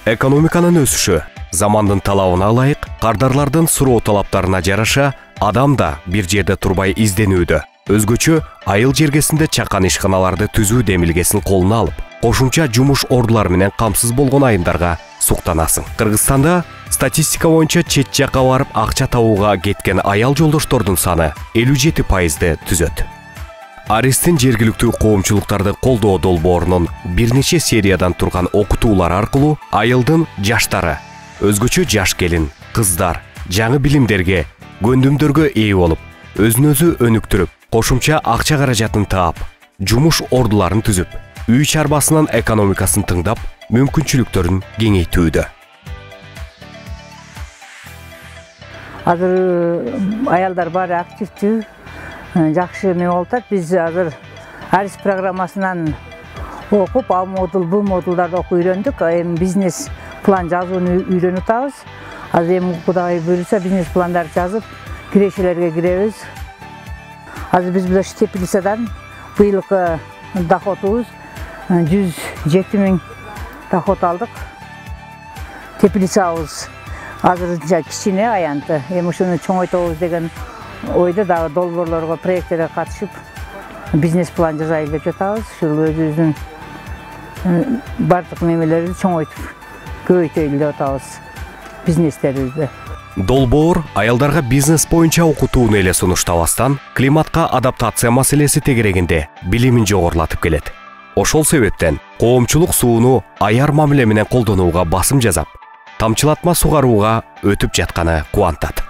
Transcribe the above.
Экономиканын өсүшү, замандын талабына ылайык, кардарлардын суроо талаптарына жараша, адам да бир жерде турбай изденүүдө. Өзгөчө айыл жергесинде чакан ишканаларды түзүү демилгесин колуна алып, кошумча жумуш ордулары менен камсыз болгон айымдарга суктанасың. Кыргызстанда статистика боюнча чет жакка барып акча табууга кеткен аял жолдоштордун саны 57%-ды түзөт. Арестин жергиликтүү коомчулуктарды колдоо долбоорунун бир нече сериядан турган окутуулар аркылуу айылдын жаштары, өзгөчө жаш келин, кыздар, жаңы билимдерге, көндүмдөргө ээ болуп, өзүн өзү өнүктүрүп, кошумча акча каражатын таап, жумуш ордуларын түзүп, үй чарбасынын экономикасын тыңдап, мүмкүнчүлүктөрүн кеңейтүүдө. Азыр аялдар баары активдүү, жакшы эме болуп атат. Биз азыр Арис программасынан окуп, А модул, Б модулдарды окуп үйрөндүк. Эми бизнес план жазууну үйрөнүп атабыз. Азыр эми Кудай буйруса бизнес пландарды жазып, кирешелерге киребиз. Азыр биз мына Теплицадан быйылкы доходубуз 107 000 доход алдык. Теплицабыз азырынча кичине аянты. Эми ушуну чоңойтобуз деген ойда дагы долбоорлорго, проекттерге катышып, бизнес план жазайын деп жатабыз. Ушул өзүбүздүн бардык немелерди чоңойтуп, көбөйтөйлү деп атабыз бизнестерибизди. Долбоор аялдарга бизнес боюнча окутууну эле сунуштабастан, климатка адаптация маселеси тегерегинде билимин жогорулатып келет. Ошол себептен коомчулук сууну аяр мамиле менен колдонууга басым жасап, тамчылатма сугарууга өтүп жатканы кубантат.